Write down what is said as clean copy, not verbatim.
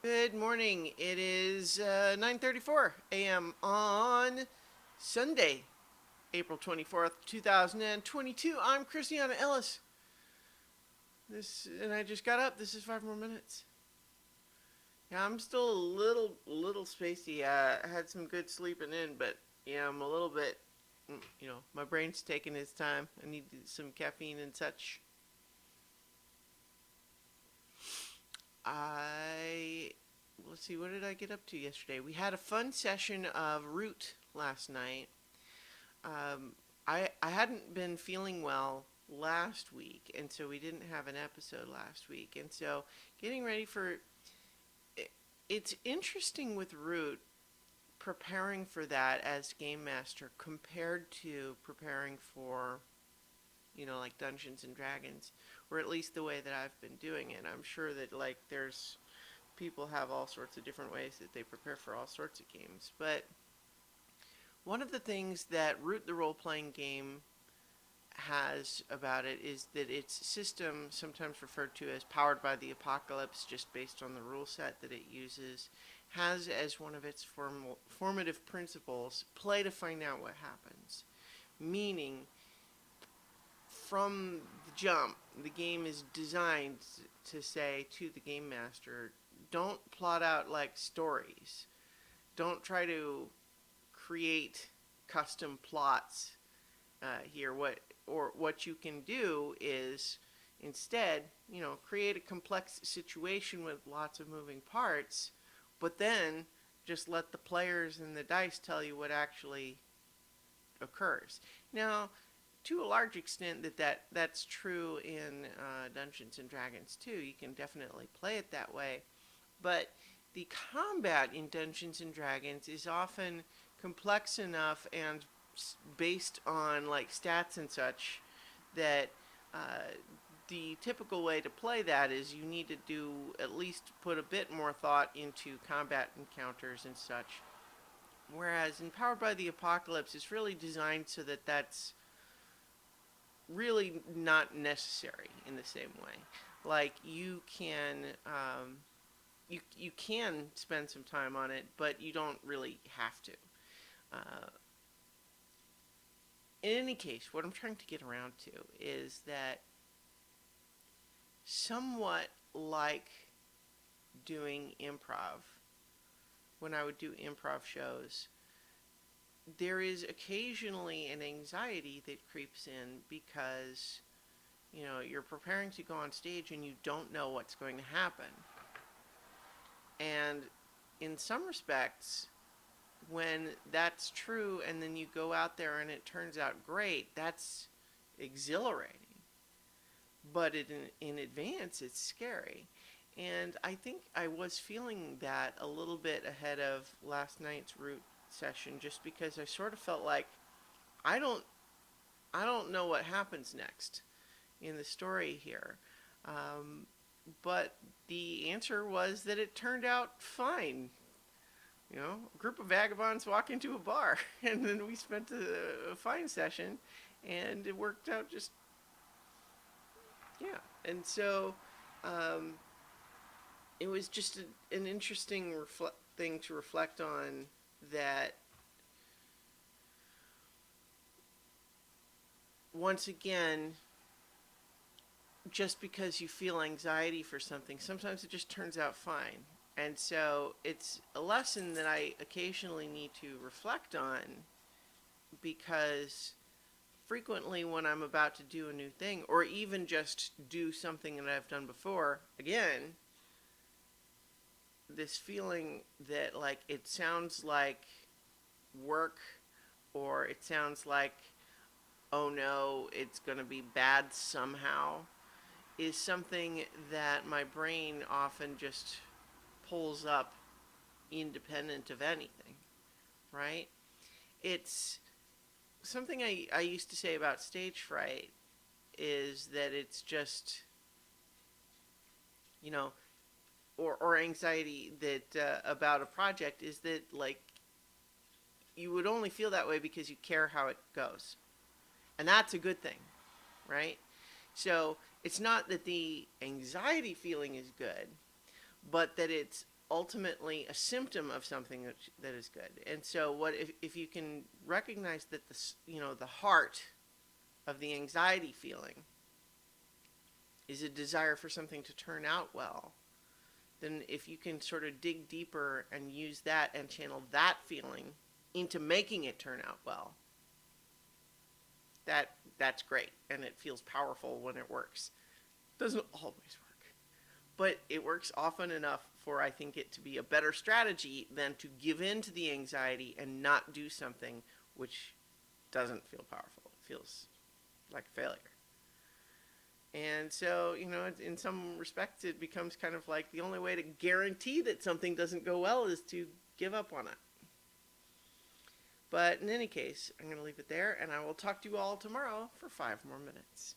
Good morning. It is 9:34 a.m. on Sunday, April 24th, 2022. I'm Christiana Ellis. And I just got up. This is 5 more minutes. Yeah, I'm still a little spacey. I had some good sleeping in, but yeah, I'm a little bit, my brain's taking its time. I need some caffeine and such. I Let's see, what did I get up to yesterday? We had a fun session of Root last night. I hadn't been feeling well last week, and so we didn't have an episode last week. And so getting ready for it's interesting with Root preparing for that as game master compared to preparing for like Dungeons and Dragons, or at least the way that I've been doing it. I'm sure that there's people have all sorts of different ways that they prepare for all sorts of games, but one of the things that Root the role playing game has about it is that its system, sometimes referred to as powered by the apocalypse, just based on the rule set that it uses, has as one of its formative principles play to find out what happens. Meaning, from the jump, the game is designed to say to the game master, don't plot out like stories. Don't try to create custom plots here. What you can do is instead, create a complex situation with lots of moving parts, but then just let the players and the dice tell you what actually occurs. Now, to a large extent, that's true in Dungeons and Dragons too. You can definitely play it that way, but the combat in Dungeons and Dragons is often complex enough and based on stats and such that the typical way to play that is you need to do at least put a bit more thought into combat encounters and such. Whereas in Powered by the Apocalypse, it's really designed so that that's really not necessary in the same way. You can you can spend some time on it, but you don't really have to. In any case, what I'm trying to get around to is that somewhat like doing improv, when I would do improv shows, there is occasionally an anxiety that creeps in because you're preparing to go on stage and you don't know what's going to happen. And in some respects, when that's true and then you go out there and it turns out great, that's exhilarating. But in advance, it's scary. And I think I was feeling that a little bit ahead of last night's Root session, just because I sort of felt like I don't I don't know what happens next in the story here. But the answer was that it turned out fine. A group of vagabonds walk into a bar, and then we spent a fine session, and it worked out just, yeah. And so it was just an interesting thing to reflect on, that once again, just because you feel anxiety for something, sometimes it just turns out fine. And so it's a lesson that I occasionally need to reflect on, because frequently when I'm about to do a new thing, or even just do something that I've done before, again, this feeling that it sounds like work, or it sounds like, oh no, it's going to be bad somehow, is something that my brain often just pulls up independent of anything, right? It's something I used to say about stage fright, is that it's just, or anxiety that about a project, is that you would only feel that way because you care how it goes. And that's a good thing, right? So it's not that the anxiety feeling is good, but that it's ultimately a symptom of something that is good. And so what if you can recognize that the heart of the anxiety feeling is a desire for something to turn out well, then if you can sort of dig deeper and use that and channel that feeling into making it turn out well, that's great, and it feels powerful when it works. Doesn't always work, but it works often enough for, I think, it to be a better strategy than to give in to the anxiety and not do something which doesn't feel powerful. It feels like failure. And so, in some respects, it becomes kind of like the only way to guarantee that something doesn't go well is to give up on it. But in any case, I'm going to leave it there, and I will talk to you all tomorrow for 5 more minutes.